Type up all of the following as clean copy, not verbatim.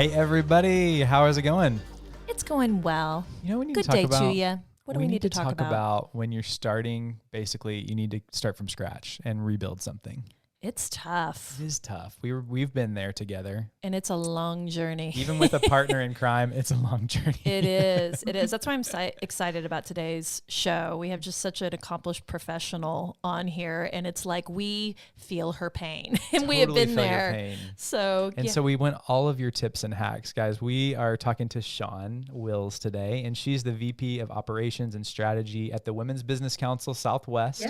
Hey everybody, how is it going? It's going well. You know, we need Good to talk day about, to you. What do we need to talk about when you're starting? Basically, you need to start from scratch and rebuild something. It's tough. It is tough. We've been there together. And it's a long journey. Even with a partner in crime, it's a long journey. It is. It is. That's why I'm excited about today's show. We have just such an accomplished professional on here, and it's like we feel her pain, and we have been there. So we went all of your tips and hacks, guys. We are talking to Shawn Wills today, and she's the VP of Operations and Strategy at the Women's Business Council Southwest.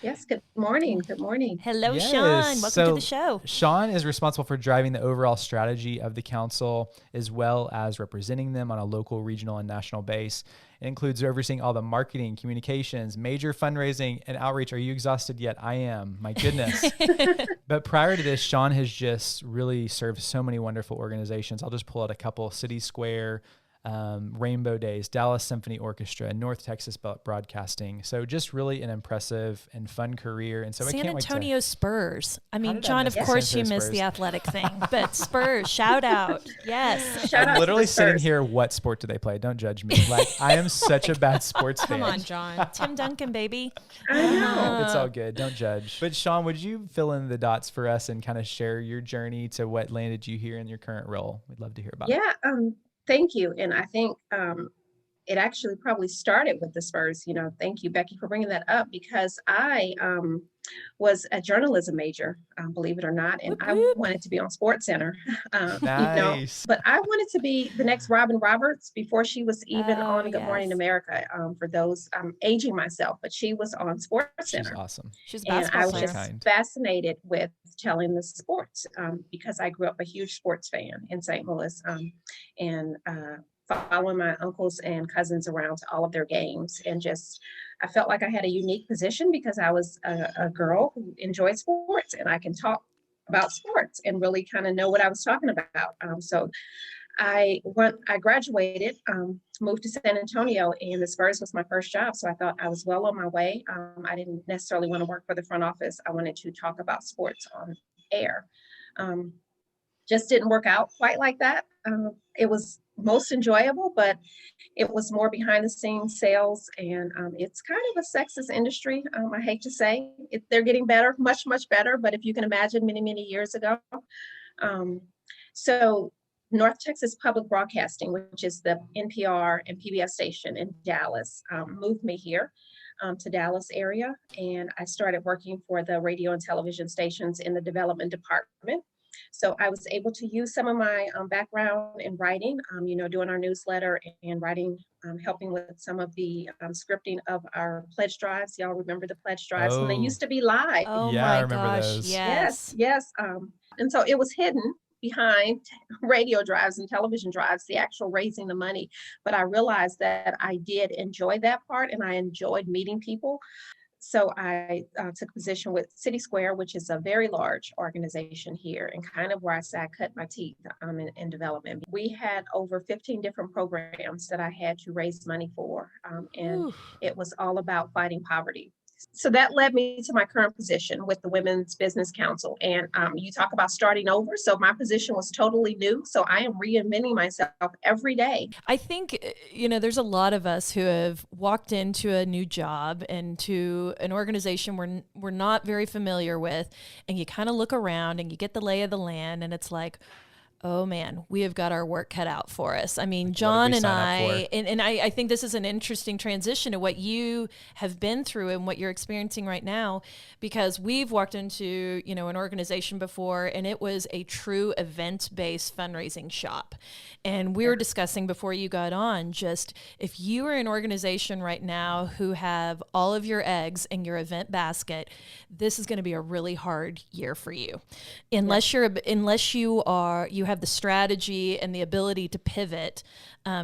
Yes. Good morning. Good morning. Hello, yes. Shawn. Welcome to the show. Shawn is responsible for driving the overall strategy of the council, as well as representing them on a local, regional, and national base. It includes overseeing all the marketing, communications, major fundraising, and outreach. Are you exhausted yet? I am. My goodness. But prior to this, Shawn has just really served so many wonderful organizations. I'll just pull out a couple: City Square, Rainbow Days, Dallas Symphony Orchestra, and North Texas Broadcasting. So just really an impressive and fun career. And so San I can't Antonio wait to... Spurs. I mean, John, of course you missed the athletic thing, but Spurs, shout out. Yes. I'm literally sitting here. What sport do they play? Don't judge me. Like, I am such a bad sports fan. Come on, John. Tim Duncan, baby. I know. It's all good. Don't judge. But Shawn, would you fill in the dots for us and kind of share your journey to what landed you here in your current role? We'd love to hear about it. Thank you. And I think it actually probably started with the Spurs. Thank you, Becky, for bringing that up, because I was a journalism major, believe it or not, and I wanted to be on SportsCenter. Nice. But I wanted to be the next Robin Roberts before she was even on Good Morning America. For those, I'm aging myself, but she was on SportsCenter. She's awesome. She's a basketball and I player. was just fascinated with telling the sports because I grew up a huge sports fan in St. Louis, and following my uncles and cousins around to all of their games. And just, I felt like I had a unique position because I was a girl who enjoyed sports, and I can talk about sports and really kind of know what I was talking about. So I graduated, moved to San Antonio, and the Spurs was my first job. So I thought I was well on my way. I didn't necessarily want to work for the front office. I wanted to talk about sports on air. Just didn't work out quite like that. It was most enjoyable, but it was more behind the scenes sales, and it's kind of a sexist industry. I hate to say it, they're getting better, much, much better. But if you can imagine, many, many years ago. So North Texas Public Broadcasting, which is the NPR and PBS station in Dallas, moved me here to Dallas area. And I started working for the radio and television stations in the development department. So I was able to use some of my background in writing, doing our newsletter and writing, helping with some of the scripting of our pledge drives. Y'all remember the pledge drives when they used to be live? Oh yeah, my I remember gosh, those. Yes. And so it was hidden behind radio drives and television drives, the actual raising the money. But I realized that I did enjoy that part, and I enjoyed meeting people. So I took a position with City Square, which is a very large organization here, and kind of where I say I cut my teeth in development. We had over 15 different programs that I had to raise money for, and it was all about fighting poverty. So that led me to my current position with the Women's Business Council. And you talk about starting over. So my position was totally new. So I am reinventing myself every day. I think, there's a lot of us who have walked into a new job and to an organization we're not very familiar with. And you kind of look around and you get the lay of the land, and it's like, oh man, we have got our work cut out for us. I mean, John and I think this is an interesting transition to what you have been through and what you're experiencing right now, because we've walked into, an organization before, and it was a true event-based fundraising shop. And we were discussing before you got on, just if you are an organization right now who have all of your eggs in your event basket, this is going to be a really hard year for you. Unless you have the strategy and the ability to pivot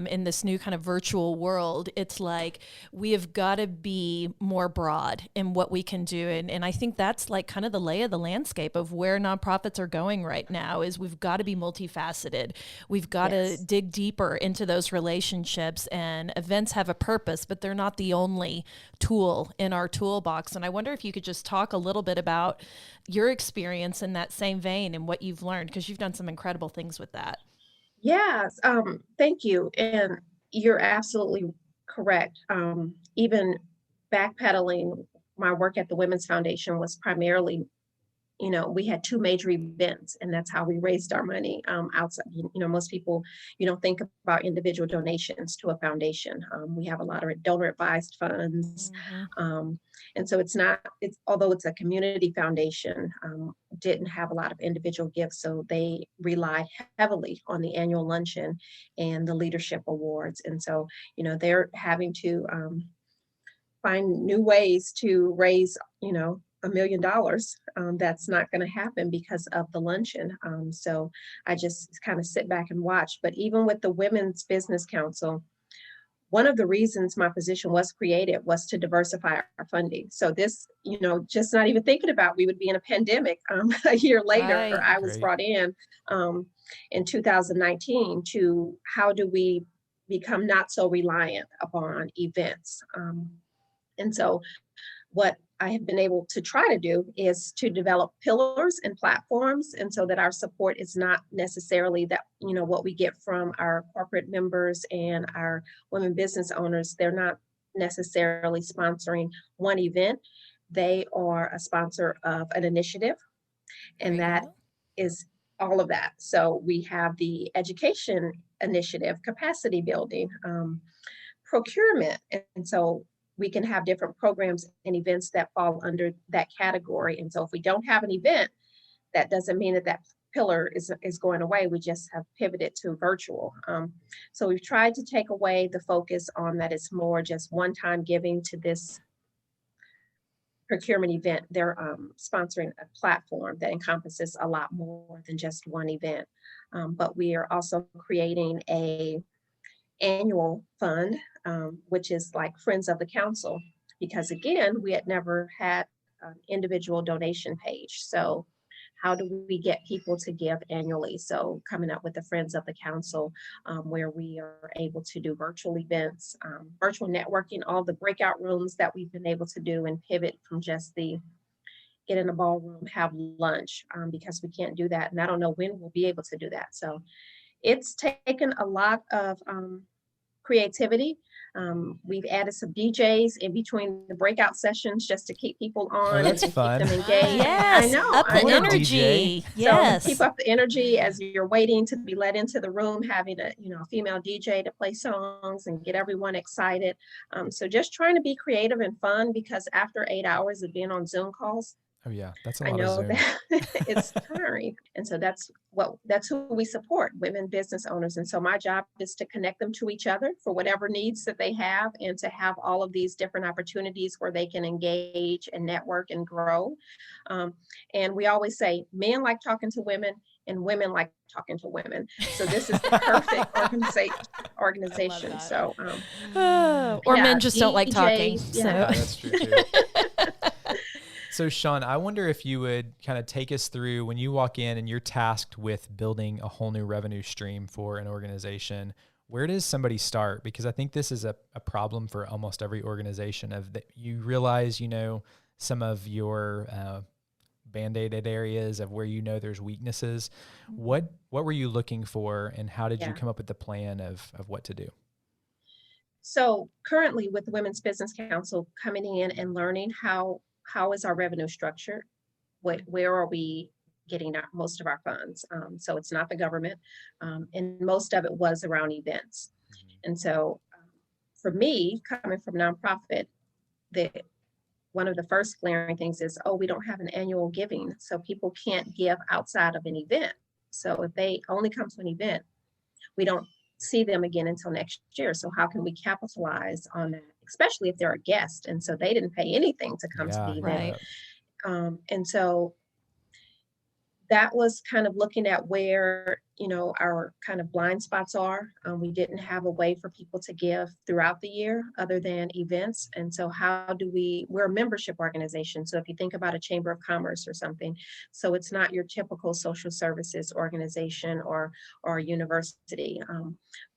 in this new kind of virtual world. It's like we have got to be more broad in what we can do. And I think that's like kind of the lay of the landscape of where nonprofits are going right now is we've got to be multifaceted. We've got to dig deeper into those relationships, and events have a purpose, but they're not the only tool in our toolbox. And I wonder if you could just talk a little bit about your experience in that same vein and what you've learned, because you've done some incredible things with that. Yes, thank you. And you're absolutely correct. Even backpedaling, my work at the Women's Foundation was primarily, we had two major events, and that's how we raised our money. Outside, most people, you don't think about individual donations to a foundation. We have a lot of donor advised funds. Mhm. Um, and so although it's a community foundation, didn't have a lot of individual gifts. So they rely heavily on the annual luncheon and the leadership awards. And so, they're having to find new ways to raise, $1 million. That's not going to happen because of the luncheon. So I just kind of sit back and watch. But even with the Women's Business Council, one of the reasons my position was created was to diversify our funding. So this, just not even thinking about, we would be in a pandemic. A year later, Right. I was Great. brought in 2019 to how do we become not so reliant upon events. And so what I have been able to try to do is to develop pillars and platforms, and so that our support is not necessarily that, what we get from our corporate members and our women business owners. They're not necessarily sponsoring one event. They are a sponsor of an initiative, There and you that go. is all of that. So we have the education initiative, capacity building, procurement. And so we can have different programs and events that fall under that category. And so if we don't have an event, that doesn't mean that pillar is going away. We just have pivoted to virtual. So we've tried to take away the focus on that it's more just one-time giving to this procurement event. They're sponsoring a platform that encompasses a lot more than just one event. But we are also creating a annual fund, which is like Friends of the Council, because again, we had never had an individual donation page. So how do we get people to give annually? So coming up with the Friends of the Council, where we are able to do virtual events, virtual networking, all the breakout rooms that we've been able to do, and pivot from just the get in a ballroom, have lunch, because we can't do that. And I don't know when we'll be able to do that. So it's taken a lot of creativity. We've added some DJs in between the breakout sessions just to keep people Oh, on that's and keep fun. them engaged. I Yes, know, up I the want a know. DJ. energy. So keep Yes. up the energy as you're waiting to be let into the room, having a female DJ to play songs and get everyone excited. So just trying to be creative and fun, because after 8 hours of being on Zoom calls, Oh yeah, that's a I lot of know Zoom. that it's tiring. And so that's who we support, women business owners. And so my job is to connect them to each other for whatever needs that they have, and to have all of these different opportunities where they can engage and network and grow. Um, and we always say men like talking to women and women like talking to women. So this is the perfect organization. that. So Or yeah, men just don't like talking. DJs, So Yeah, yeah. that's true too. So Shawn, I wonder if you would kind of take us through when you walk in and you're tasked with building a whole new revenue stream for an organization. Where does somebody start? Because I think this is a problem for almost every organization of that you realize, some of your band-aided areas of where there's weaknesses. What were you looking for, and how did you Yeah. come up with the plan of what to do? So currently with the Women's Business Council, coming in and learning how is our revenue structured? Where are we getting most of our funds? So it's not the government, and most of it was around events. And so for me, coming from nonprofit, the one of the first glaring things is, oh, we don't have an annual giving, so people can't give outside of an event. So if they only come to an event, we don't see them again until next year. So how can we capitalize on that, especially if they're a guest? And so they didn't pay anything to come to Yeah, the I event. right. And so that was kind of looking at where, our kind of blind spots are. We didn't have a way for people to give throughout the year other than events. And so we're a membership organization. So if you think about a chamber of commerce or something, so it's not your typical social services organization or university.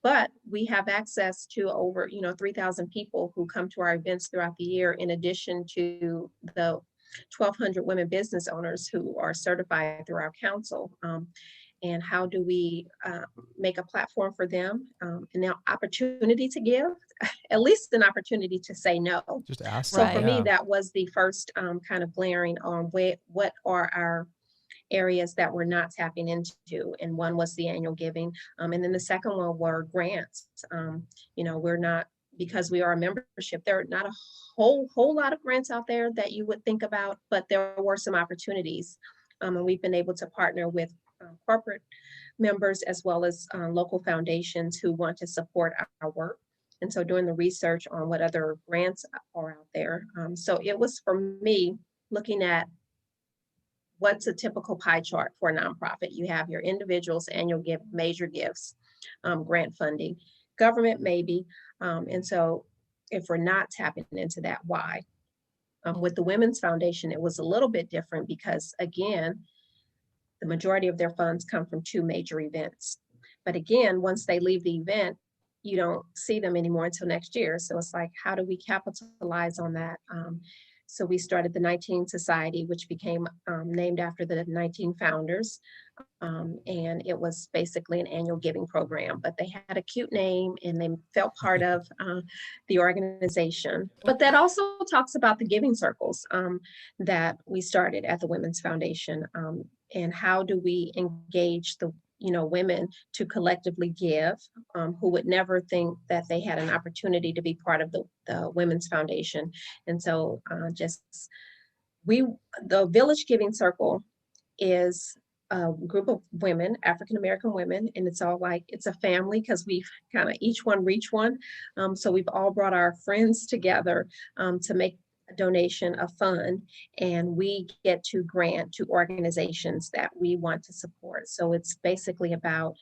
But we have access to over, 3,000 people who come to our events throughout the year, in addition to the 1,200 women business owners who are certified through our council. and how do we make a platform for them, and now opportunity to give, at least an opportunity to say no. Just ask So them. for me, Yeah. that was the first kind of glaring on what are our areas that we're not tapping into. And one was the annual giving. And then the second one were grants. We're not, because we are a membership, there are not a whole lot of grants out there that you would think about, but there were some opportunities. And we've been able to partner with corporate members as well as local foundations who want to support our work. And so doing the research on what other grants are out there. So it was, for me, looking at what's a typical pie chart for a nonprofit. You have your individuals, annual gift, major gifts, grant funding, government maybe. And so if we're not tapping into that, why? With the Women's Foundation, it was a little bit different because, again, the majority of their funds come from two major events. But again, once they leave the event, you don't see them anymore until next year. So it's like, how do we capitalize on that? So we started the 19 Society, which became named after the 19 founders. And it was basically an annual giving program, but they had a cute name and they felt part of the organization. But that also talks about the giving circles that we started at the Women's Foundation. And how do we engage the women to collectively give, who would never think that they had an opportunity to be part of the Women's Foundation. And so the Village Giving Circle is a group of women, African-American women, and it's all like, it's a family because we've kind of each one reach one. So we've all brought our friends together to make a donation, a fund, and we get to grant to organizations that we want to support. So it's basically about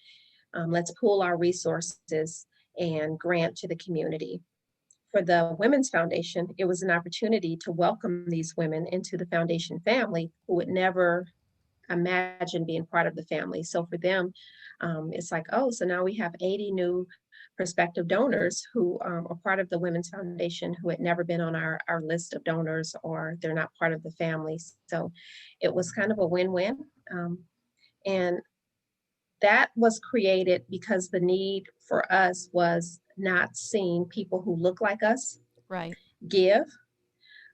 let's pool our resources and grant to the community. For the Women's Foundation, it was an opportunity to welcome these women into the foundation family who would never imagine being part of the family. So for them, it's like, oh, so now we have 80 new prospective donors who are part of the Women's Foundation who had never been on our list of donors, or they're not part of the family. So it was kind of a win-win. And that was created because the need for us was not seeing people who look like us give.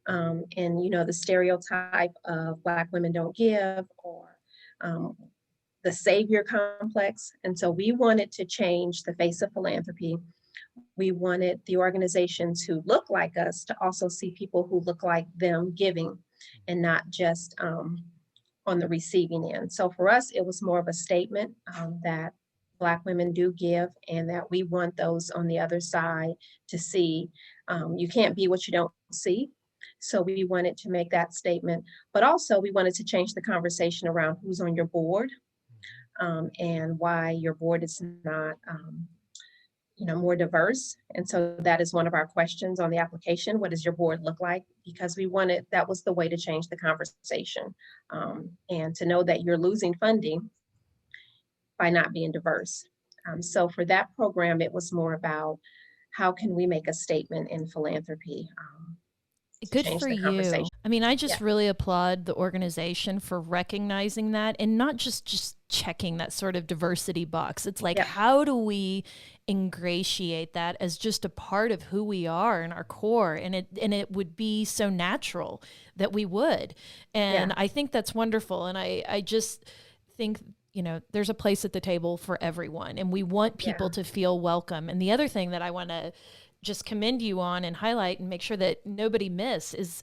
And the stereotype of Black women don't give, or the savior complex. And so we wanted to change the face of philanthropy. We wanted the organizations who look like us to also see people who look like them giving, and not just on the receiving end. So for us, it was more of a statement that Black women do give, and that we want those on the other side to see you can't be what you don't see. So we wanted to make that statement, but also we wanted to change the conversation around who's on your board, and why your board is not more diverse. And so that is one of our questions on the application. What does your board look like? Because that was the way to change the conversation, and to know that you're losing funding by not being diverse. So for that program, it was more about how can we make a statement in philanthropy. Good for you. I mean, I just really applaud the organization for recognizing that, and not just checking that sort of diversity box. It's like, how do we ingratiate that as just a part of who we are in our core? And it would be so natural that we would. And I think that's wonderful. And I just think, there's a place at the table for everyone, and we want people to feel welcome. And the other thing that I want to just commend you on and highlight and make sure that nobody miss is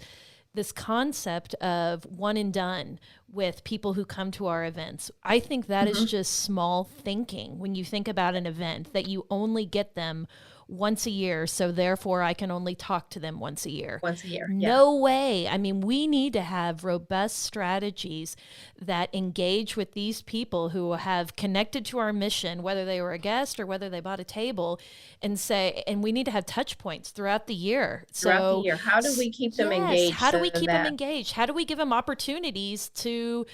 this concept of one and done with people who come to our events. I think that is just small thinking when you think about an event, that you only get them once a year, so therefore I can only talk to them once a year. No way. I mean, we need to have robust strategies that engage with these people who have connected to our mission, whether they were a guest or whether they bought a table, and we need to have touch points throughout the year. How do we keep them engaged? How do we keep them engaged? How do we give them opportunities to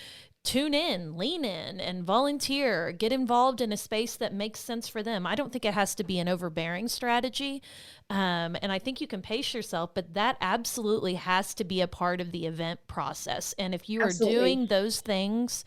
tune in, lean in, and volunteer, get involved in a space that makes sense for them? I don't think it has to be an overbearing strategy. And I think you can pace yourself, but that absolutely has to be a part of the event process. And if you are doing those things,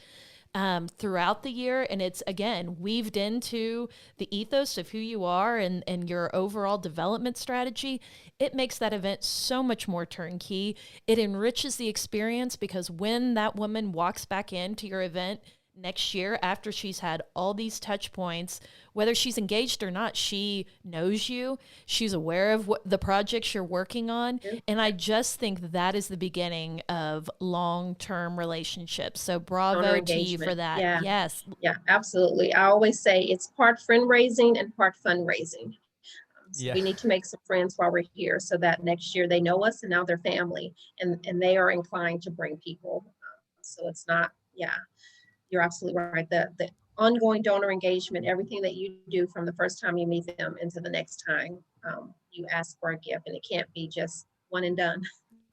throughout the year. And it's, again, weaved into the ethos of who you are and your overall development strategy. It makes that event so much more turnkey. It enriches the experience because when that woman walks back into your event next year, after she's had all these touch points, whether she's engaged or not, she knows you. She's aware of what the projects you're working on. And I just think that is the beginning of long-term relationships. So bravo to you for that. Yeah. Yes. Yeah, absolutely. I always say it's part friend raising and part fundraising. So we need to make some friends while we're here so that next year they know us and now they're family and they are inclined to bring people. So it's not, yeah, you're absolutely right. The ongoing donor engagement, everything that you do from the first time you meet them into the next time you ask for a gift, and it can't be just one and done.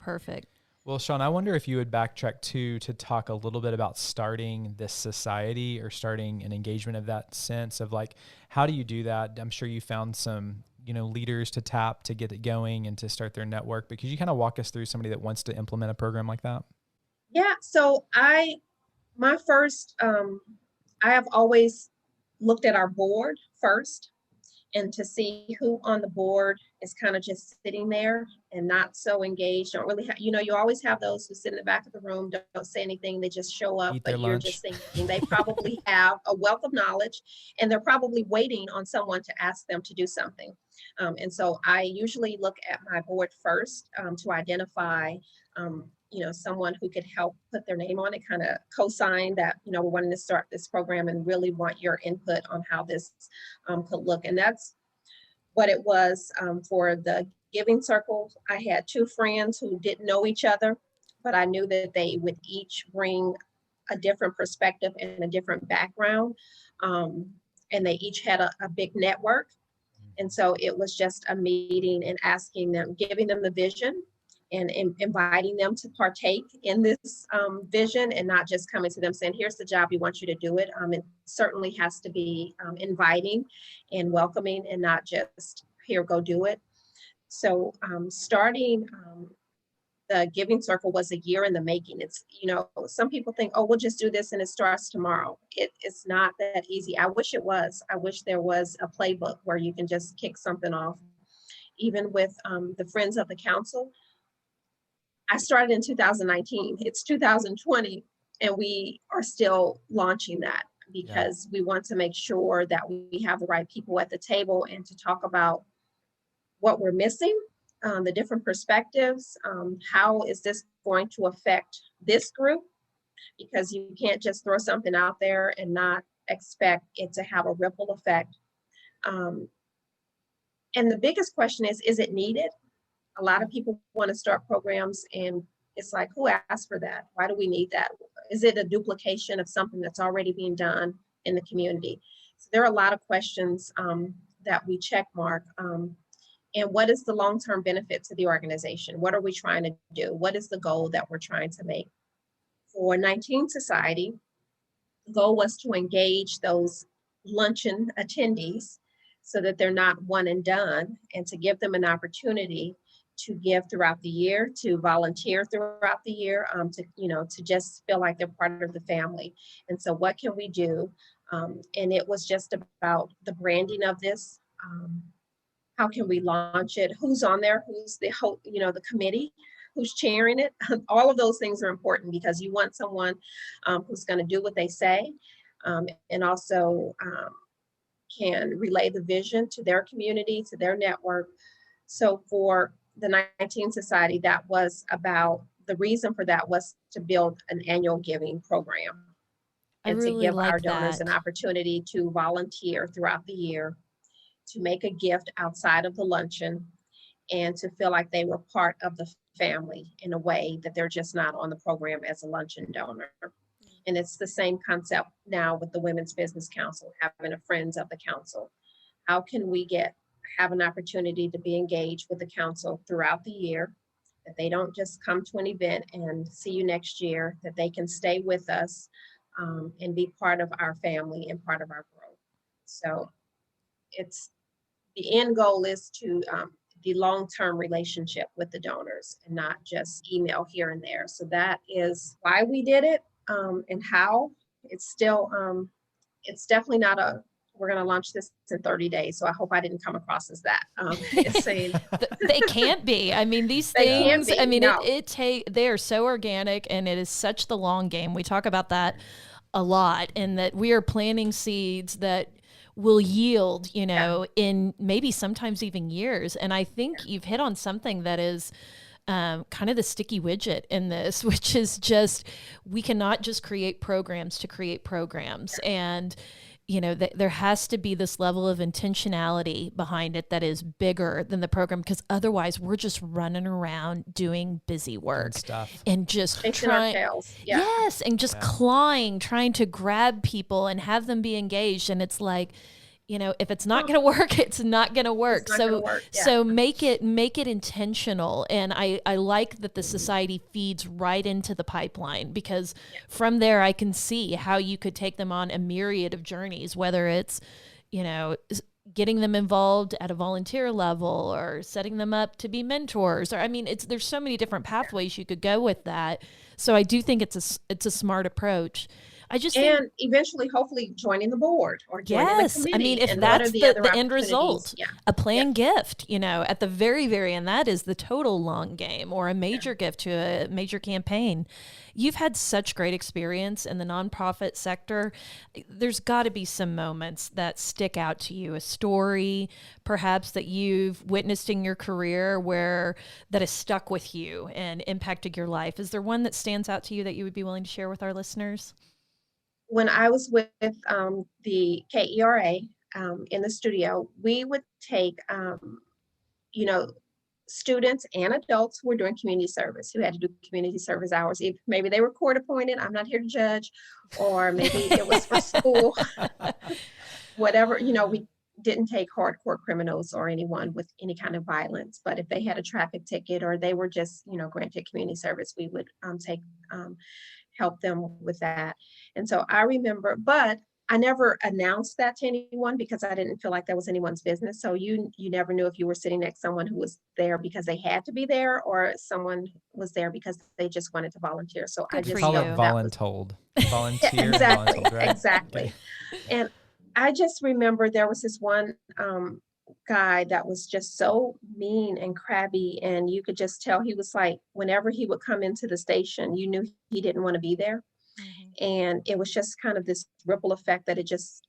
Perfect. Well, Shawn, I wonder if you would backtrack too to talk a little bit about starting this society or starting an engagement of that sense of like, how do you do that? I'm sure you found some, leaders to tap to get it going and to start their network, but could you kind of walk us through somebody that wants to implement a program like that? Yeah, so my first, I have always looked at our board first and to see who on the board is kind of just sitting there and not so engaged, don't really have, you always have those who sit in the back of the room, don't say anything, they just show up, Eat their but you're lunch. just thinking they probably have a wealth of knowledge and they're probably waiting on someone to ask them to do something. And so I usually look at my board first to identify someone who could help put their name on it, kind of co-sign that, we're wanting to start this program and really want your input on how this could look. And that's what it was for the giving circle. I had two friends who didn't know each other, but I knew that they would each bring a different perspective and a different background. And they each had a big network. And so it was just a meeting and asking them, giving them the vision and inviting them to partake in this vision and not just coming to them saying, here's the job, we want you to do it. It certainly has to be inviting and welcoming and not just here, go do it. So starting the giving circle was a year in the making. It's, some people think, oh, we'll just do this and it starts tomorrow. It's not that easy. I wish it was. I wish there was a playbook where you can just kick something off. Even with the Friends of the Council, I started in 2019. It's 2020, and we are still launching that because we want to make sure that we have the right people at the table and to talk about what we're missing, the different perspectives, how is this going to affect this group? Because you can't just throw something out there and not expect it to have a ripple effect. And the biggest question is it needed? A lot of people want to start programs and it's like, who asked for that? Why do we need that? Is it a duplication of something that's already being done in the community? So there are a lot of questions that we check mark. And what is the long-term benefit to the organization? What are we trying to do? What is the goal that we're trying to make? For 19 Society, the goal was to engage those luncheon attendees so that they're not one and done, and to give them an opportunity to give throughout the year, to volunteer throughout the year, to just feel like they're part of the family. And so what can we do? And it was just about the branding of this. How can we launch it? Who's on there? Who's the committee? Who's chairing it? All of those things are important because you want someone who's going to do what they say and also can relay the vision to their community, to their network. So for the 19 Society, that was about, the reason for that was to build an annual giving program and to give our donors an opportunity to volunteer throughout the year, to make a gift outside of the luncheon, and to feel like they were part of the family in a way that they're just not on the program as a luncheon donor. And it's the same concept now with the Women's Business Council, having a Friends of the Council. How can we have an opportunity to be engaged with the council throughout the year, that they don't just come to an event and see you next year, that they can stay with us and be part of our family and part of our growth. So it's, the end goal is to the long-term relationship with the donors and not just email here and there. So that is why we did it and how it's still, it's definitely not we're going to launch this in 30 days. So I hope I didn't come across as that. It's saying they can't be. I mean, these they can't things, be, I mean, no. they are so organic, and it is such the long game. We talk about that a lot, and that we are planting seeds that will yield, in maybe sometimes even years. And I think you've hit on something that is kind of the sticky widget in this, which is just, we cannot just create programs to create programs. And there has to be this level of intentionality behind it that is bigger than the program, because otherwise we're just running around doing busy work and just trying, yes, and just clawing, trying to grab people and have them be engaged. And it's like, if it's not going to work, it's not going to work. So make it intentional. And I like that the society feeds right into the pipeline, because from there I can see how you could take them on a myriad of journeys, whether it's, getting them involved at a volunteer level or setting them up to be mentors, or, I mean, there's so many different pathways you could go with that. So I do think it's a smart approach. And eventually, hopefully, joining the board or joining the committee. I mean, if that's the end result, a planned gift, at the very, very end, that is the total long game, or a major gift to a major campaign. You've had such great experience in the nonprofit sector. There's got to be some moments that stick out to you, a story perhaps that you've witnessed in your career that has stuck with you and impacted your life. Is there one that stands out to you that you would be willing to share with our listeners? When I was with the KERA in the studio, we would take, students and adults who were doing community service, who had to do community service hours. If maybe they were court appointed, I'm not here to judge, or maybe it was for school, whatever, we didn't take hardcore criminals or anyone with any kind of violence. But if they had a traffic ticket or they were just, granted community service, we would help them with that. And so I remember, but I never announced that to anyone because I didn't feel like that was anyone's business. So you never knew if you were sitting next to someone who was there because they had to be there, or someone was there because they just wanted to volunteer. So I just call it voluntold. Volunteer. Yeah, exactly. Voluntold, right? Exactly. Okay. And I just remember there was this one guy that was just so mean and crabby, and you could just tell he was like, whenever he would come into the station, you knew he didn't want to be there. And it was just kind of this ripple effect that it just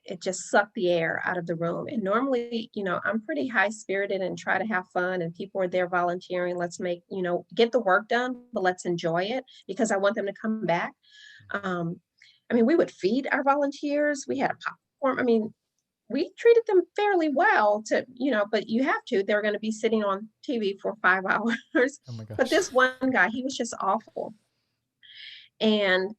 sucked the air out of the room. And normally, I'm pretty high spirited and try to have fun, and people are there volunteering. Let's make, get the work done, but let's enjoy it because I want them to come back. We would feed our volunteers. We had a popcorn. We treated them fairly well but you have to, they're going to be sitting on TV for 5 hours. Oh my gosh. But this one guy, he was just awful. And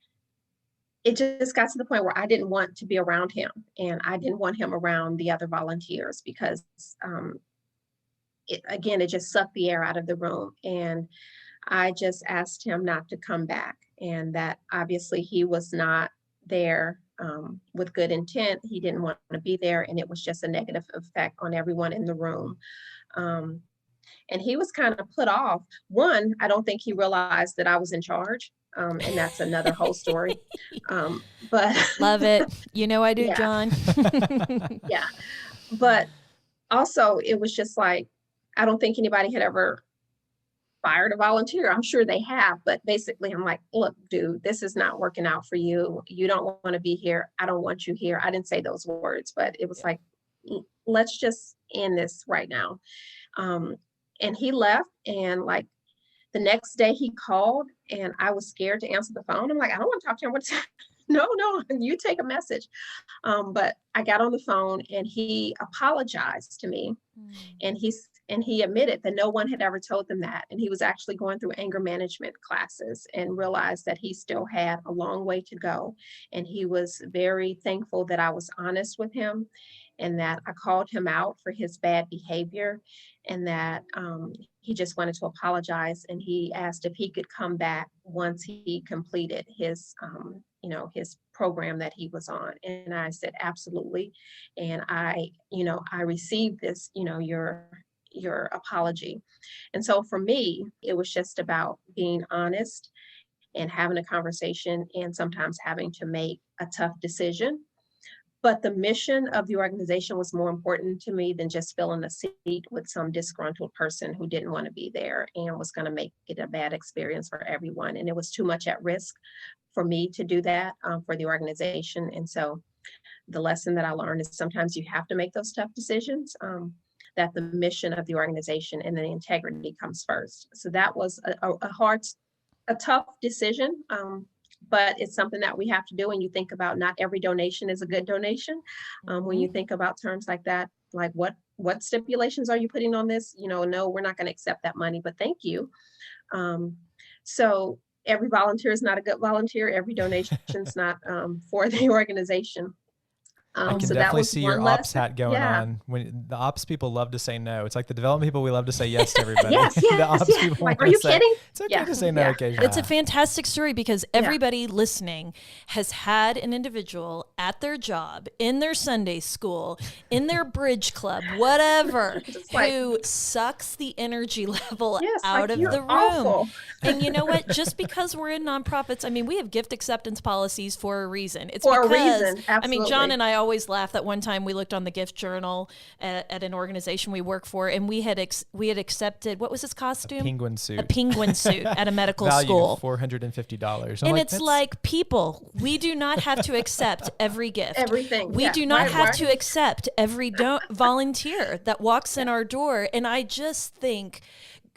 it just got to the point where I didn't want to be around him, and I didn't want him around the other volunteers because it just sucked the air out of the room. And I just asked him not to come back, and that obviously he was not there with good intent. He didn't want to be there, and it was just a negative effect on everyone in the room. And he was kind of put off. One, I don't think he realized that I was in charge. And that's another whole story. But love it. I do, yeah. John. Yeah. But also it was just like, I don't think anybody had ever fired a volunteer. I'm sure they have, but basically I'm like, look, dude, this is not working out for you. You don't want to be here. I don't want you here. I didn't say those words, but it was like, let's just end this right now. And he left, and like the next day he called, and I was scared to answer the phone. I'm like, I don't want to talk to him. No, you take a message. But I got on the phone, and he apologized to me. And he admitted that no one had ever told them that. And he was actually going through anger management classes and realized that he still had a long way to go. And he was very thankful that I was honest with him, and that I called him out for his bad behavior, and that he just wanted to apologize. And he asked if he could come back once he completed his, his program that he was on. And I said, absolutely. And I received this, your apology. And so for me, it was just about being honest and having a conversation and sometimes having to make a tough decision. But the mission of the organization was more important to me than just filling a seat with some disgruntled person who didn't want to be there and was going to make it a bad experience for everyone. And it was too much at risk for me to do that for the organization. And so the lesson that I learned is sometimes you have to make those tough decisions, that the mission of the organization and the integrity comes first. So that was a tough decision. But it's something that we have to do. And you think about, not every donation is a good donation. When you think about terms like that, like what stipulations are you putting on this? No, we're not going to accept that money, but thank you. So every volunteer is not a good volunteer. Every donation is not for the organization. I can So that definitely was see one your ops lesson. hat going Yeah. on. When the ops people love to say no. It's like the development people, we love to say yes to everybody. Yes, The ops yes. people Like, wanna are you say, kidding? It's okay Yeah, to say no yeah. occasionally. It's a fantastic story because everybody listening has had an individual at their job, in their Sunday school, in their bridge club, whatever, Just like, who sucks the energy level yes, out like, of you're the room. awful. And you know what? Just because we're in nonprofits, I mean, we have gift acceptance policies for a reason. It's For a because, reason, I mean, John absolutely. and I always laugh that one time we looked on the gift journal at an organization we work for, and we had accepted, what was his costume? Penguin suit. A penguin suit at a medical Value school. $450. And it's like, people, we do not have to accept every gift. Everything. We yeah. do not Right, have right. to accept every volunteer that walks in our door. And I just think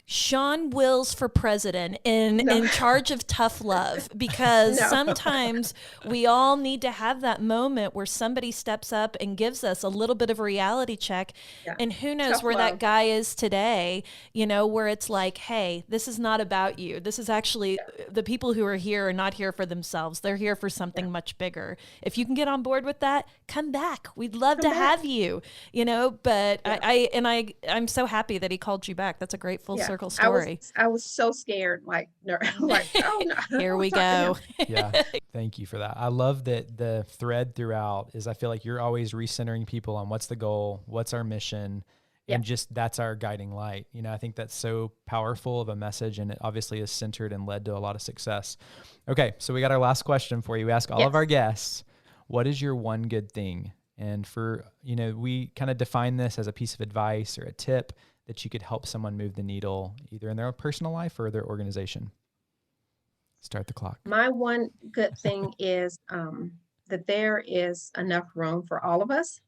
Shawn Wills for president in charge of tough love, because No. sometimes we all need to have that moment where somebody steps up and gives us a little bit of a reality check. Yeah. And who knows Tough where love. that guy is today, where it's like, hey, this is not about you. This is actually the people who are here are not here for themselves. They're here for something much bigger. If you can get on board with that, come back. We'd love to have you, but I'm so happy that he called you back. That's a great full circle story. I was so scared, like, no, like, oh no. Here we Talk to go. him. Yeah. Thank you for that. I love that the thread throughout is I feel like you're always recentering people on what's the goal, what's our mission, and just that's our guiding light. I think that's so powerful of a message, and it obviously is centered and led to a lot of success. Okay, so we got our last question for you. We ask all of our guests, what is your one good thing? And for, we kind of define this as a piece of advice or a tip that you could help someone move the needle either in their personal life or their organization. Start the clock. My one good thing is that there is enough room for all of us.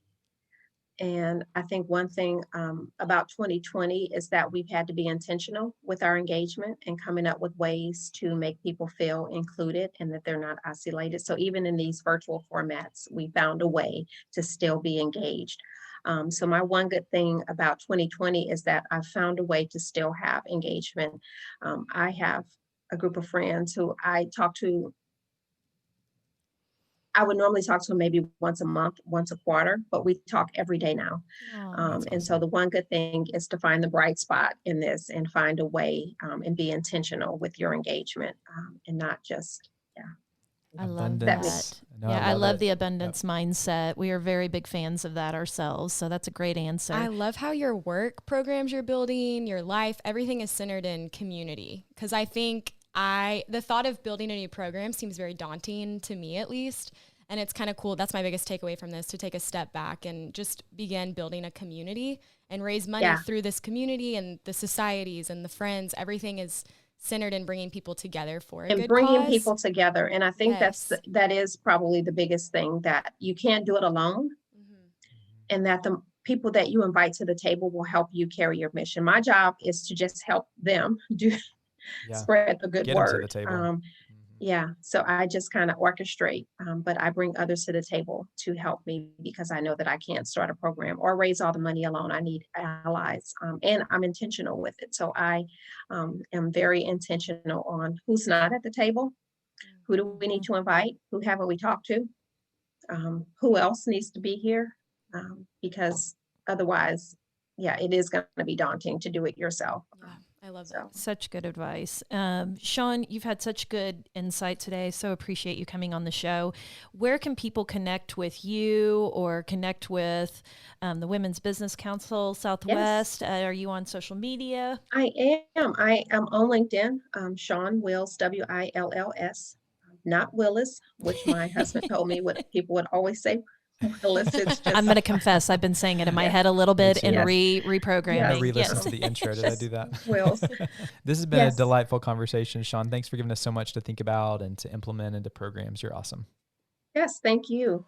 And I think one thing about 2020 is that we've had to be intentional with our engagement and coming up with ways to make people feel included and that they're not isolated. So even in these virtual formats, we found a way to still be engaged. So my one good thing about 2020 is that I've found a way to still have engagement. I have a group of friends who I talk to. I would normally talk to them maybe once a month, once a quarter, but we talk every day now. And so the one good thing is to find the bright spot in this and find a way and be intentional with your engagement and not just, I love Abundance. that. No, I love it. the abundance mindset. We are very big fans of that ourselves. So that's a great answer. I love how your work programs you're building, your life, everything is centered in community. Because I think the thought of building a new program seems very daunting to me, at least. And it's kind of cool. That's my biggest takeaway from this, to take a step back and just begin building a community and raise money through this community, and the societies and the friends. Everything is centered in bringing people together for a and good bringing cause. people together. And I think that is probably the biggest thing, that you can't do it alone, and that the people that you invite to the table will help you carry your mission. My job is to just help them spread the good Get them to word. the table. So I just kind of orchestrate, but I bring others to the table to help me, because I know that I can't start a program or raise all the money alone. I need allies, and I'm intentional with it. So I am very intentional on who's not at the table, who do we need to invite, who haven't we talked to, who else needs to be here, because otherwise, it is going to be daunting to do it yourself. I love So, that. Such good advice. Shawn, you've had such good insight today. So appreciate you coming on the show. Where can people connect with you or connect with the Women's Business Council Southwest? Are you on social media? I am. I am on LinkedIn. Shawn Wills, Wills, not Willis, which my husband told me what people would always say. Willis, it's I'm just going to confess, I've been saying it in my yes, head a little bit too. and yes, reprogramming. I yes. re-listened Yes. to the intro. Did I do that? Wills. This has been a Yes. delightful conversation, Shawn. Thanks for giving us so much to think about and to implement into programs. You're awesome. Yes, thank you.